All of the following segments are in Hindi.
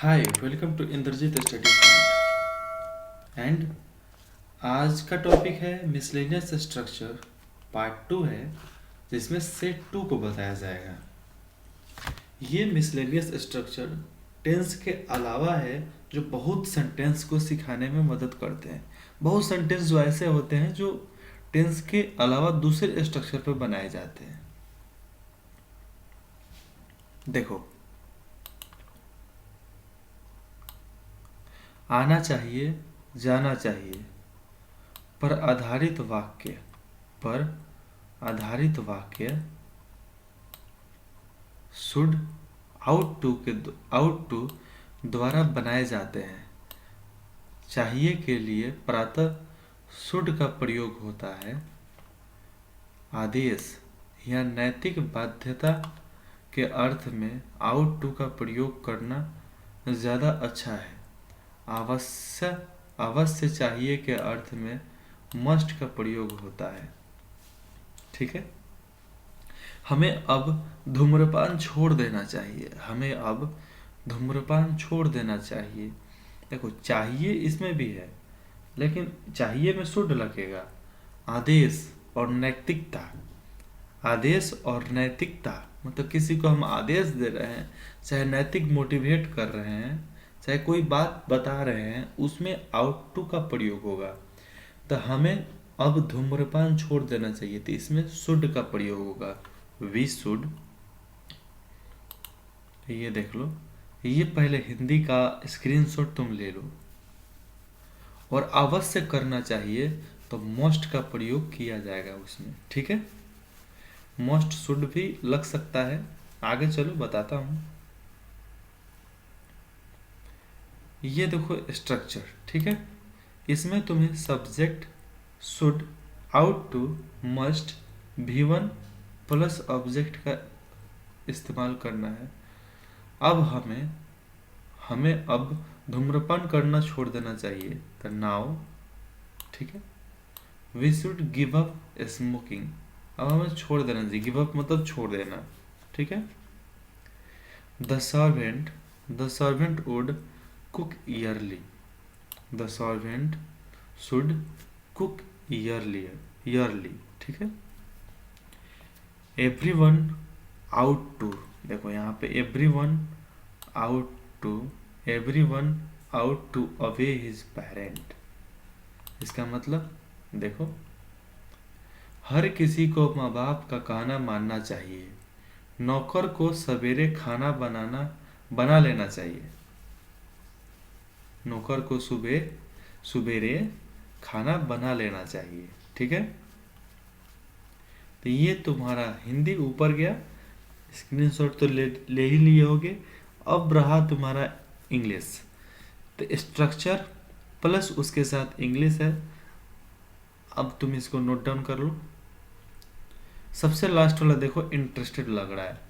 Hi welcome to Indrajit study point and आज का टॉपिक है मिसलेनियस स्ट्रक्चर पार्ट 2 है जिसमें सेट 2 को बताया जाएगा। ये मिसलेनियस स्ट्रक्चर टेंस के अलावा है जो बहुत सेंटेंस को सिखाने में मदद करते हैं। बहुत सेंटेंस जो ऐसे होते हैं जो टेंस के अलावा दूसरे स्ट्रक्चर पर बनाए जाते हैं। देखो, आना चाहिए, जाना चाहिए, पर आधारित वाक्य पर आधारित वाक्य शुड आउट टू द्वारा बनाए जाते हैं। चाहिए के लिए प्रातः शुड का प्रयोग होता है। आदेश या नैतिक बाध्यता के अर्थ में आउट टू का प्रयोग करना ज़्यादा अच्छा है। अवश्य चाहिए के अर्थ में मस्ट का प्रयोग होता है। ठीक है, हमें अब धूम्रपान छोड़ देना चाहिए। हमें अब धूम्रपान छोड़ देना चाहिए। देखो, चाहिए इसमें भी है लेकिन चाहिए में शुड लगेगा। आदेश और नैतिकता, आदेश और नैतिकता मतलब किसी को हम आदेश दे रहे हैं, चाहे नैतिक मोटिवेट कर रहे हैं, चाहे कोई बात बता रहे हैं, उसमें आउट टू का प्रयोग होगा। तो हमें अब धूम्रपान छोड़ देना चाहिए, तो इसमें शुड का प्रयोग होगा। We should. ये देख लो, ये पहले हिंदी का स्क्रीनशॉट तुम ले लो। और अवश्य करना चाहिए तो मोस्ट का प्रयोग किया जाएगा उसमें। ठीक है, मोस्ट शुड भी लग सकता है। आगे चलो बताता हूं। ये देखो स्ट्रक्चर, ठीक है, इसमें तुम्हें subject should, ought to, must, V1 plus object का इस्तेमाल करना है। अब हमें अब धूम्रपान करना छोड़ देना चाहिए, तो नाउ। ठीक है, we should give up smoking. अब हमें छोड़ देना चाहिए। गिव अप मतलब छोड़ देना। ठीक है, the servant would cook early. The servant should cook early. ठीक है, एवरीवन आउट टू। देखो यहाँ पे everyone ought to obey his parent. इसका मतलब देखो, हर किसी को माँ बाप का कहना मानना चाहिए। नौकर को सवेरे खाना बना लेना चाहिए। नौकर को सुबेरे खाना बना लेना चाहिए। ठीक है, तो ये तुम्हारा हिंदी ऊपर गया। स्क्रीनशॉट तो ले ही लिए होगे। अब रहा तुम्हारा इंग्लिश। तो स्ट्रक्चर प्लस उसके साथ इंग्लिश है। अब तुम इसको नोट डाउन कर लो। सबसे लास्ट वाला देखो, इंटरेस्टेड लग रहा है।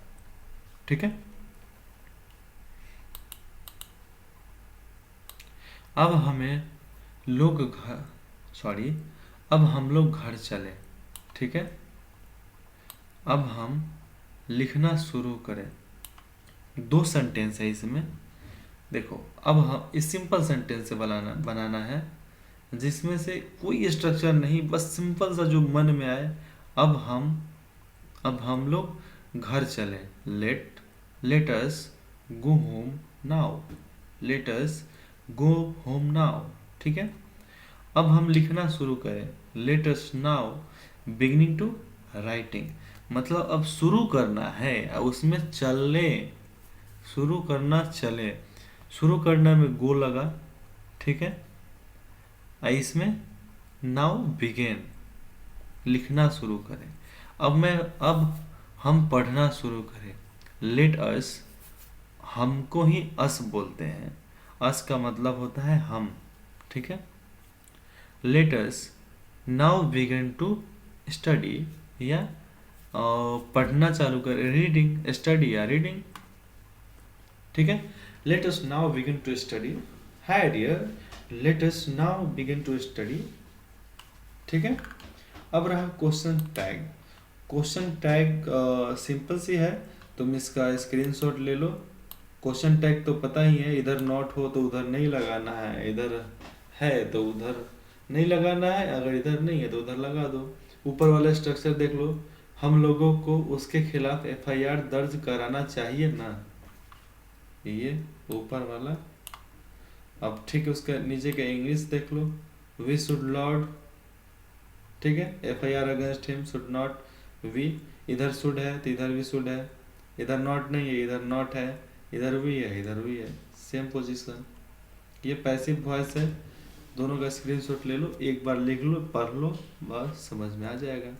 ठीक है, अब हम लोग घर चले। ठीक है, अब हम लिखना शुरू करें। दो सेंटेंस है इसमें। देखो, अब हम इस सिंपल सेंटेंस से बनाना है जिसमें से कोई स्ट्रक्चर नहीं, बस सिंपल सा जो मन में आए। अब हम लोग घर चले। Let us go home now. Let us go home now. ठीक है, अब हम लिखना शुरू करें। Let us now beginning to writing. मतलब अब शुरू करना है, अब उसमें चलने, शुरू करना, चले। शुरू करना में गो लगा। ठीक है, इसमें नाउ बिगेन, लिखना शुरू करें। अब हम पढ़ना शुरू करें। लेट अस, हमको ही अस बोलते हैं। अस का मतलब होता है हम। ठीक है, let us now begin to study, या पढ़ना चालू करें। रीडिंग, स्टडी या रीडिंग। ठीक है, let us now begin to study. Hi dear, let us now begin to study. ठीक है, अब रहा question tag. Question tag simple सी है, तुम इसका स्क्रीनशॉट ले लो। क्वेश्चन टैग तो पता ही है, इधर नॉट हो तो उधर नहीं लगाना है, इधर है तो उधर नहीं लगाना है, अगर इधर नहीं है तो उधर लगा दो। ऊपर वाला स्ट्रक्चर देख लो, हम लोगों को उसके खिलाफ एफआईआर दर्ज कराना चाहिए ना, ये ऊपर वाला। अब ठीक है, उसका नीचे का इंग्लिश देख लो, वी शुड लॉर्ड, ठीक है, FIR against him should not, we, इधर शुड है तो इधर भी शुड है, इधर नॉट नहीं है इधर नॉट है, इधर भी है इधर भी है, सेम पोजीशन। ये पैसिव वॉइस है, दोनों का स्क्रीनशॉट ले लो, एक बार लिख लो, पढ़ लो, बस समझ में आ जाएगा।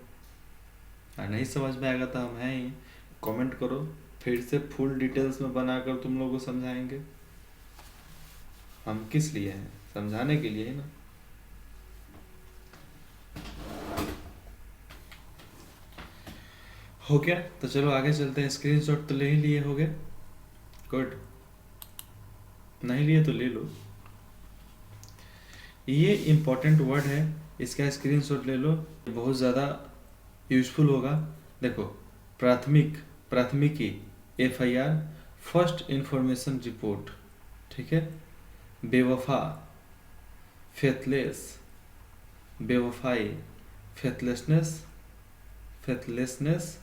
और नहीं समझ में आएगा तो हम हैं ही, कमेंट करो, फिर से फुल डिटेल्स में बनाकर तुम लोगों को समझाएंगे। हम किस लिए हैं, समझाने के लिए ही ना। हो गया, तो चलो आगे चलते हैं। स्क्रीनशॉट तो ले ही लिए होगे, गुड, नहीं लिए तो ले लो। ये इम्पोर्टेंट वर्ड है, इसका स्क्रीनशॉट ले लो, बहुत ज़्यादा यूजफुल होगा। देखो, प्राथमिक, प्राथमिकी, एफआईआर, फर्स्ट इंफॉर्मेशन रिपोर्ट, ठीक है, बेवफा, फेथलेस, बेवफाई, फेथलेसनेस, फेथलेसनेस,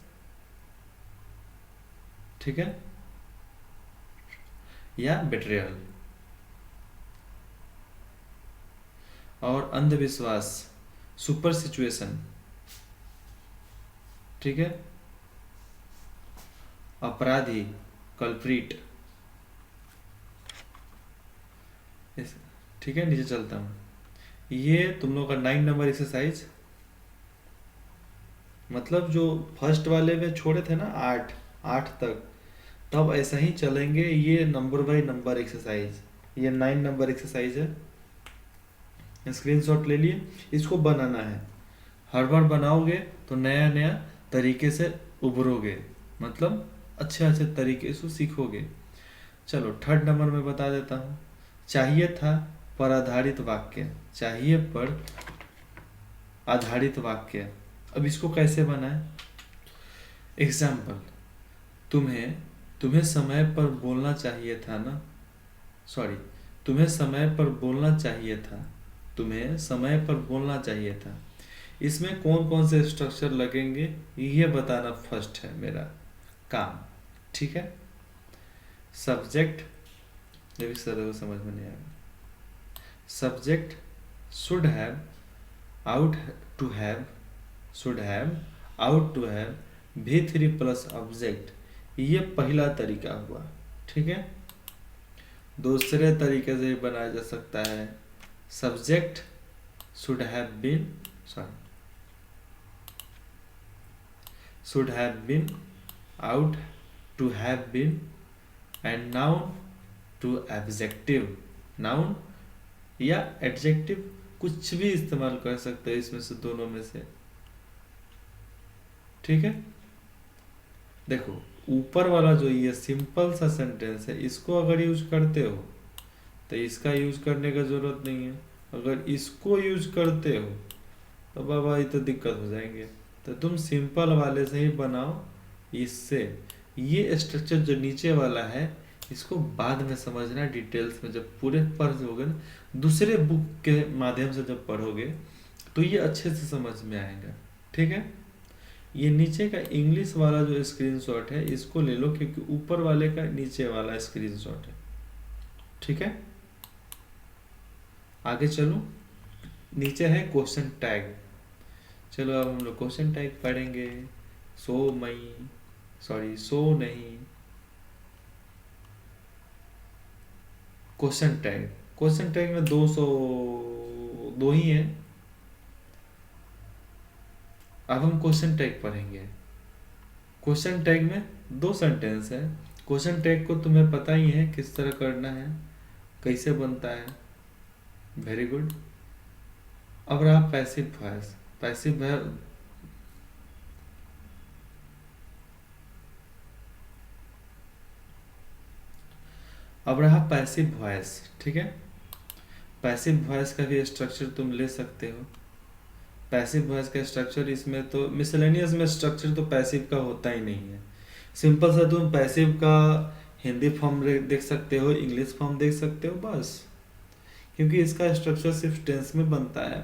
ठीक है, या बेट्रियल। और अंधविश्वास, सुपर सिचुएशन, ठीक है, अपराधी, कल्प्रिट, ठीक है। नीचे चलता हूँ, ये तुम लोग का 9 नंबर एक्सरसाइज, मतलब जो फर्स्ट वाले में छोड़े थे ना 8 तक, तब ऐसा ही चलेंगे। ये नंबर बाय नंबर एक्सरसाइज, ये 9 नंबर एक्सरसाइज है। स्क्रीनशॉट ले लिए, इसको बनाना है। हर बार बनाओगे तो नया नया तरीके से उभरोगे, मतलब अच्छे अच्छे तरीके से सीखोगे। चलो थर्ड नंबर में बता देता हूँ, चाहिए था पर आधारित वाक्य, चाहिए पर आधारित वाक्य। अब इसको कैसे बनाए? एग्जाम्पल, तुम्हें तुम्हें समय पर बोलना चाहिए था ना, सॉरी, तुम्हें समय पर बोलना चाहिए था, तुम्हें समय पर बोलना चाहिए था। इसमें कौन कौन से स्ट्रक्चर लगेंगे ये बताना फर्स्ट है मेरा काम, ठीक है। सब्जेक्ट, ये भी सर समझ में नहीं आएगा। Subject should have, ought to have, should have, ought to have, V3 plus object, ये पहला तरीका हुआ, ठीक है। दूसरे तरीके से बनाया जा सकता है, subject should have been, sorry, should have been, ought to have been, and noun to adjective, noun या एडजेक्टिव, कुछ भी इस्तेमाल कर सकते हैं इसमें से, दोनों में से, ठीक है। देखो ऊपर वाला जो ये सिंपल सा सेंटेंस है, इसको अगर यूज करते हो तो इसका यूज करने का जरूरत नहीं है। अगर इसको यूज करते हो तो बाबा ये तो दिक्कत हो जाएंगे। तो तुम सिंपल वाले से ही बनाओ। इससे ये स्ट्रक्चर जो नीचे वाला है, इसको बाद में समझना डिटेल्स में, जब पूरे पढ़ोगे ना, दूसरे बुक के माध्यम से जब पढ़ोगे तो ये अच्छे से समझ में आएगा, ठीक है। ये नीचे का इंग्लिश वाला जो स्क्रीनशॉट है, इसको ले लो, क्योंकि ऊपर वाले का नीचे वाला स्क्रीनशॉट है, ठीक है। आगे चलो, नीचे है क्वेश्चन टैग। चलो अब हम लोग क्वेश्चन टैग पढ़ेंगे। सो मई, सॉरी सो नहीं, क्वेश्चन टैग, क्वेश्चन टैग में 2 ही है। अब हम क्वेश्चन टैग पढ़ेंगे। क्वेश्चन टैग में 2 सेंटेंस है। क्वेश्चन टैग को तुम्हें पता ही है किस तरह करना है, कैसे बनता है, वेरी गुड। अब रहा पैसिव वॉइस, पैसिव अब रहा पैसिव वॉइस, ठीक है। पैसिव वॉइस का भी स्ट्रक्चर तुम ले सकते हो। पैसिव वॉइस का स्ट्रक्चर, इसमें तो मिसलेनियस में स्ट्रक्चर तो पैसिव का होता ही नहीं है। सिंपल सा तुम पैसिव का हिंदी फॉर्म देख सकते हो, इंग्लिश फॉर्म देख सकते हो, बस। क्योंकि इसका स्ट्रक्चर सिर्फ टेंस में बनता है,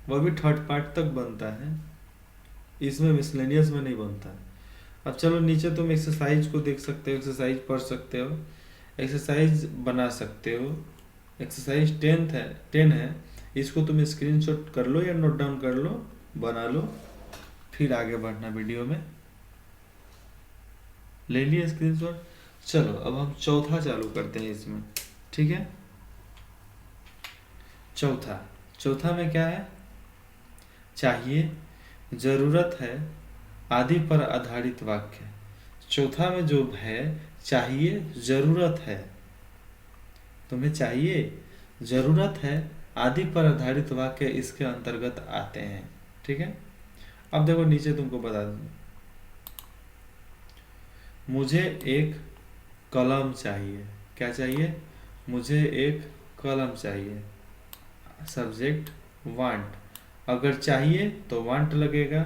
वह भी थर्ड पार्ट तक बनता है, इसमें मिसलेनियस में नहीं बनता। अब चलो नीचे तुम एक्सरसाइज को देख सकते हो, एक्सरसाइज पढ़ सकते हो, एक्सरसाइज बना सकते हो। एक्सरसाइज 10 है, इसको तुम स्क्रीनशॉट कर लो या नोट डाउन कर लो, बना लो, फिर आगे बढ़ना वीडियो में। ले लिया स्क्रीनशॉट। चलो अब हम चौथा चालू करते हैं इसमें, ठीक है। चौथा में क्या है? चाहिए, जरूरत है, आदि पर आधारित वाक्य। चौथा में जो है चाहिए, जरूरत है, तुम्हें चाहिए, जरूरत है, आदि पर आधारित वाक्य इसके अंतर्गत आते हैं, ठीक है। अब देखो नीचे तुमको बता दूं, मुझे एक कलम चाहिए। क्या चाहिए? मुझे एक कलम चाहिए। सब्जेक्ट वांट, अगर चाहिए तो वांट लगेगा।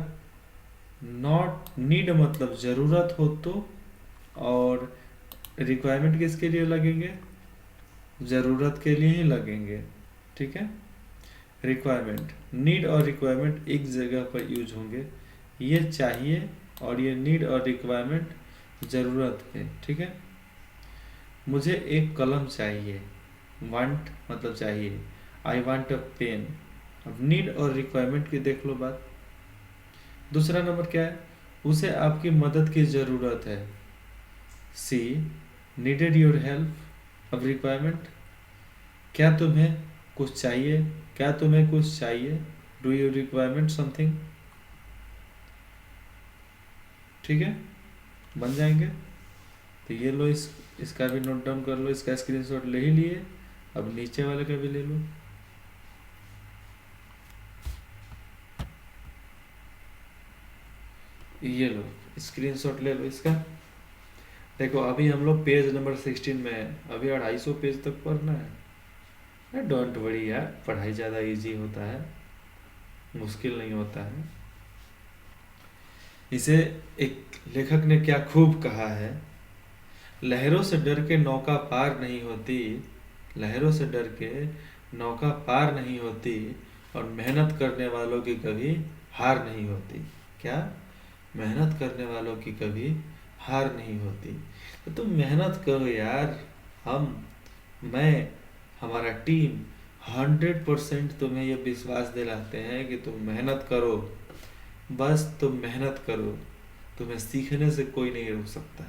नॉट नीड मतलब जरूरत हो तो, और रिक्वायरमेंट किसके लिए लगेंगे? जरूरत के लिए ही लगेंगे, ठीक है। रिक्वायरमेंट, नीड और रिक्वायरमेंट एक जगह पर यूज होंगे। ये चाहिए और ये नीड और रिक्वायरमेंट जरूरत पे, ठीक है। मुझे एक कलम चाहिए, वांट मतलब चाहिए, आई वांट अ पेन। अब नीड और रिक्वायरमेंट की देख लो बात। दूसरा नंबर क्या है? उसे आपकी मदद की जरूरत है। सी नीडेड योर हेल्प। अब रिक्वायरमेंट, क्या तुम्हें कुछ चाहिए? क्या तुम्हें कुछ चाहिए? Do you requirement something? ठीक है, बन जाएंगे। तो ये लो, इसका भी नोट डाउन कर लो, इसका स्क्रीनशॉट ले ही लिए। अब नीचे वाले का भी ले लो। ये लो स्क्रीनशॉट ले लो इसका। देखो अभी हम लोग पेज नंबर 16 में है, अभी 250 पेज तक पढ़ना है। डोंट वरी यार, पढ़ाई ज़्यादा इजी होता है, मुश्किल नहीं होता है। इसे एक लेखक ने क्या खूब कहा है, लहरों से डर के नौका पार नहीं होती, लहरों से डर के नौका पार नहीं होती, और मेहनत करने वालों की कभी हार नहीं होती। क्या? मेहनत करने वालों की कभी हार नहीं होती। तो तुम मेहनत करो यार, मैं, हमारा टीम 100% तुम्हें ये विश्वास दिलाते हैं कि तुम मेहनत करो, बस तुम मेहनत करो, तुम्हें सीखने से कोई नहीं रोक सकता।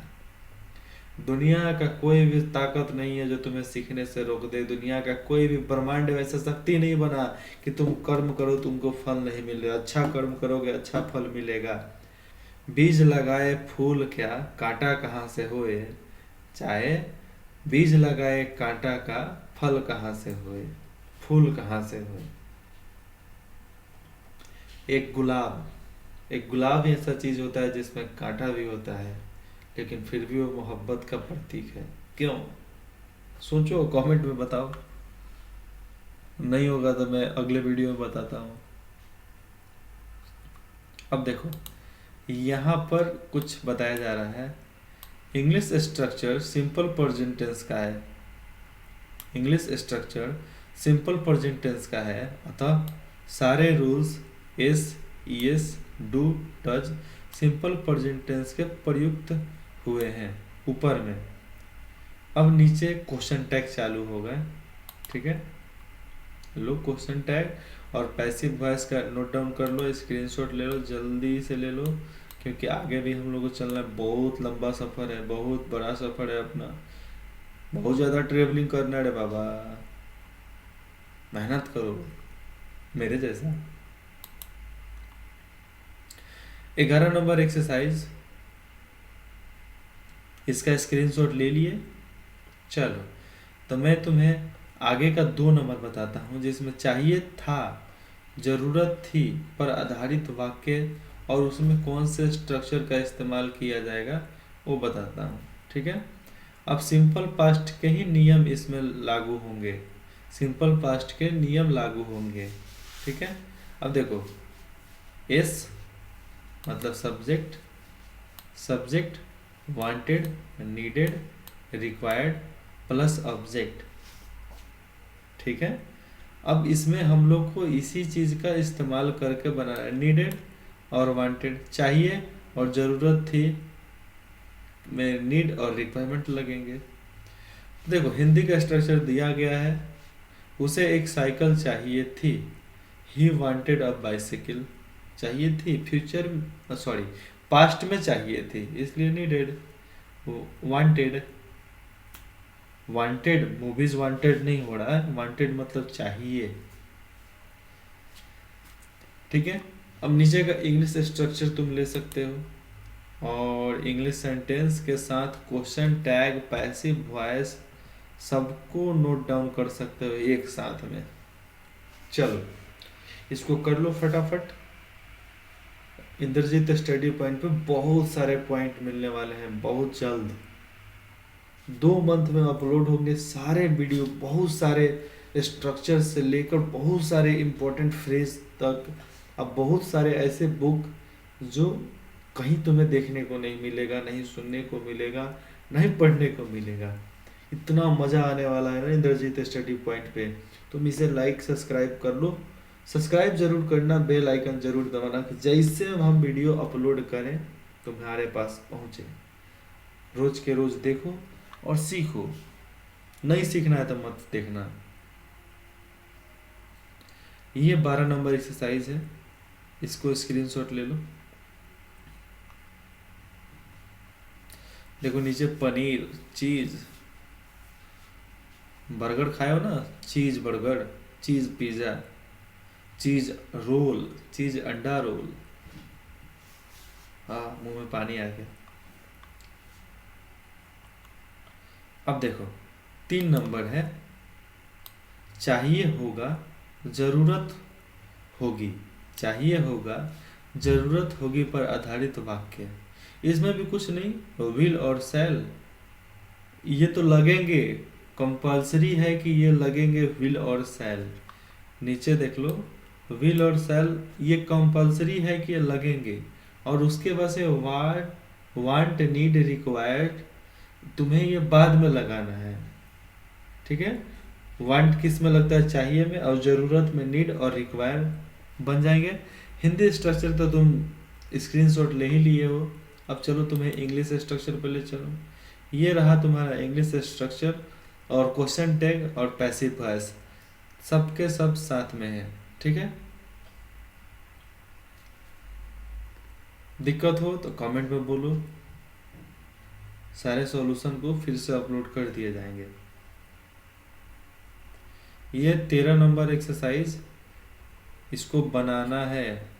दुनिया का कोई भी ताकत नहीं है जो तुम्हें सीखने से रोक दे। दुनिया का कोई भी ब्रह्मांड वैसा शक्ति नहीं बना कि तुम कर्म करो तुमको फल नहीं मिल रहा। अच्छा कर्म करोगे अच्छा फल मिलेगा। बीज लगाए फूल क्या, कांटा कहाँ से होए, चाहे बीज लगाए कांटा का, फल कहाँ से होए, फूल कहाँ से होए। एक गुलाब ही ऐसा चीज होता है जिसमें कांटा भी होता है, लेकिन फिर भी वो मोहब्बत का प्रतीक है। क्यों? सोचो, कमेंट में बताओ। नहीं होगा तो मैं अगले वीडियो में बताता हूँ। अब देखो यहाँ पर कुछ बताया जा रहा है। English structure simple present tense का है। English structure simple present tense का है, अतः सारे rules s, es, do, does simple present tense के प्रयुक्त हुए हैं ऊपर में। अब नीचे क्वेश्चन टैग चालू हो गए, ठीक है। लो क्वेश्चन टैग और पैसिव वॉइस का नोट डाउन कर लो, स्क्रीनशॉट ले लो, जल्दी से ले लो, क्योंकि आगे भी हम लोग को चलना है। बहुत लंबा सफ़र है, बहुत बड़ा सफ़र है अपना, बहुत ज़्यादा ट्रेवलिंग करना है रे बाबा। मेहनत करो मेरे जैसा। 11 नंबर एक्सरसाइज, इसका स्क्रीनशॉट ले लिए। चलो तो मैं तुम्हें आगे का 2 नंबर बताता हूँ, जिसमें चाहिए था, जरूरत थी पर आधारित वाक्य और उसमें कौन से स्ट्रक्चर का इस्तेमाल किया जाएगा वो बताता हूँ, ठीक है। अब सिंपल पास्ट के ही नियम इसमें लागू होंगे, सिंपल पास्ट के नियम लागू होंगे, ठीक है। अब देखो एस मतलब subject, subject wanted, needed, required plus object. ठीक है, अब इसमें हम लोग को इसी चीज़ का इस्तेमाल करके बनाना है। नीडेड और वांटेड, चाहिए और ज़रूरत थी में नीड और रिक्वायरमेंट लगेंगे। देखो हिंदी का स्ट्रक्चर दिया गया है, उसे एक साइकिल चाहिए थी, ही वांटेड अ बाइसिकल, चाहिए थी फ्यूचर सॉरी पास्ट में चाहिए थी इसलिए needed. Wanted, wanted movies wanted नहीं हो रहा है, वांटेड मतलब चाहिए। ठीक है, अब नीचे का इंग्लिश स्ट्रक्चर तुम ले सकते हो और इंग्लिश सेंटेंस के साथ क्वेश्चन टैग पैसिव वॉइस सबको नोट डाउन कर सकते हो एक साथ में। चलो इसको कर लो फटाफट। इंद्रजीत स्टडी पॉइंट पे बहुत सारे पॉइंट मिलने वाले हैं बहुत जल्द। 2 मंथ में अपलोड होंगे सारे वीडियो, बहुत सारे स्ट्रक्चर से लेकर बहुत सारे इंपॉर्टेंट फ्रेज तक। अब बहुत सारे ऐसे बुक जो कहीं तुम्हें देखने को नहीं मिलेगा, नहीं सुनने को मिलेगा, नहीं पढ़ने को मिलेगा। इतना मज़ा आने वाला है ना इंद्रजीत स्टडी पॉइंट पे। तुम इसे लाइक सब्सक्राइब कर लो, सब्सक्राइब जरूर करना, बेल आइकन जरूर दबाना कि जैसे हम वीडियो अपलोड करें तुम्हारे पास पहुँचे। रोज के रोज देखो और सीखो, नहीं सीखना है तो मत देखना। ये 12 नंबर एक्सरसाइज है, इसको स्क्रीनशॉट ले लो। देखो नीचे पनीर, चीज, बर्गर खाए हो ना, चीज बर्गर, चीज पिज्जा, चीज रोल, चीज अंडा रोल। हाँ मुंह में पानी आ गया। अब देखो 3 नंबर है, चाहिए होगा जरूरत होगी, चाहिए होगा जरूरत होगी पर आधारित वाक्य। इसमें भी कुछ नहीं, विल और शैल ये तो लगेंगे, कंपल्सरी है कि ये लगेंगे विल और शैल। नीचे देख लो, विल और शैल ये कंपल्सरी है कि ये लगेंगे। और उसके बाद से वांट नीड रिक्वायर्ड तुम्हें ये बाद में लगाना है। ठीक है, वांट किस में लगता है, चाहिए में, और ज़रूरत में नीड और रिक्वायर बन जाएंगे। हिंदी स्ट्रक्चर तो तुम स्क्रीनशॉट ले ही लिए हो। अब चलो तुम्हें इंग्लिश स्ट्रक्चर पे ले चलो। ये रहा तुम्हारा इंग्लिश स्ट्रक्चर और क्वेश्चन टैग और पैसिव वॉइस सबके सब साथ में है। ठीक है, दिक्कत हो तो कमेंट में बोलो, सारे सॉल्यूशन को फिर से अपलोड कर दिए जाएंगे। ये 13 नंबर एक्सरसाइज, इसको बनाना है,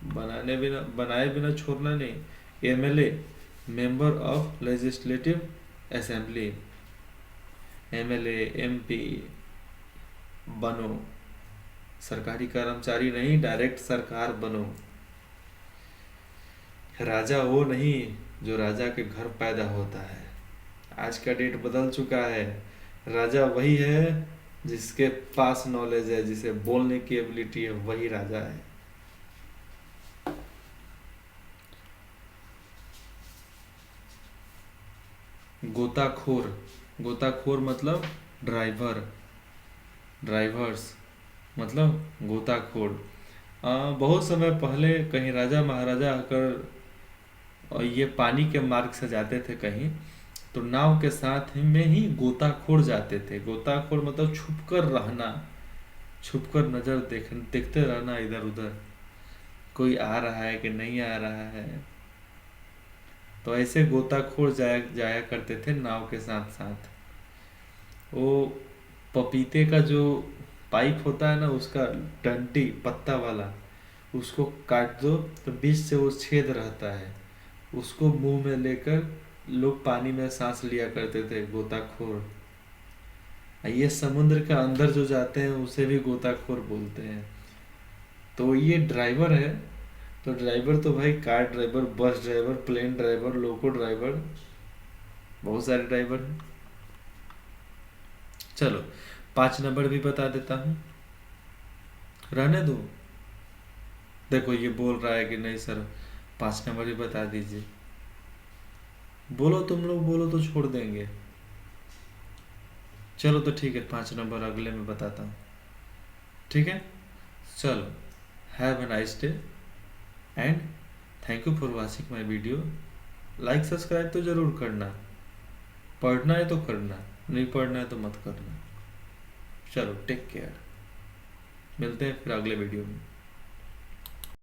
बनाए बिना छोड़ना नहीं। MLA member of legislative assembly, MLA MP बनो, सरकारी कर्मचारी नहीं डायरेक्ट सरकार बनो। राजा वो नहीं जो राजा के घर पैदा होता है, आज का डेट बदल चुका है। राजा वही है जिसके पास नॉलेज है, जिसे बोलने की एबिलिटी है, वही राजा है। गोताखोर, गोताखोर मतलब ड्राइवर, ड्राइवर्स मतलब गोताखोर। बहुत समय पहले कहीं राजा महाराजा आकर और ये पानी के मार्ग से जाते थे कहीं, तो नाव के साथ में ही गोताखोर जाते थे। गोताखोर मतलब छुपकर रहना, छुपकर नजर देखते रहना इधर उधर, कोई आ रहा है कि नहीं आ रहा है। तो ऐसे गोताखोर जाया करते थे नाव के साथ साथ। वो पपीते का जो पाइप होता है ना, उसका डंटी पत्ता वाला, उसको काट दो तो बीच से वो छेद रहता है, उसको मुंह में लेकर लोग पानी में सांस लिया करते थे गोताखोर। ये समुद्र के अंदर जो जाते हैं उसे भी गोताखोर बोलते हैं। तो ये ड्राइवर है, तो ड्राइवर तो भाई car driver, bus driver, plane driver, loco driver, बहुत सारे ड्राइवर हैं। चलो 5 नंबर भी बता देता हूँ, रहने दो। देखो ये बोल रहा है कि नहीं सर 5 नंबर भी बता दीजिए। बोलो तुम लोग बोलो तो छोड़ देंगे। चलो तो ठीक है, 5 नंबर अगले में बताता हूँ। ठीक है, चलो, have a nice day and thank you for watching my video. Like subscribe तो ज़रूर करना, पढ़ना है तो करना, नहीं पढ़ना है तो मत करना। चलो, टेक केयर, मिलते हैं फिर अगले वीडियो में।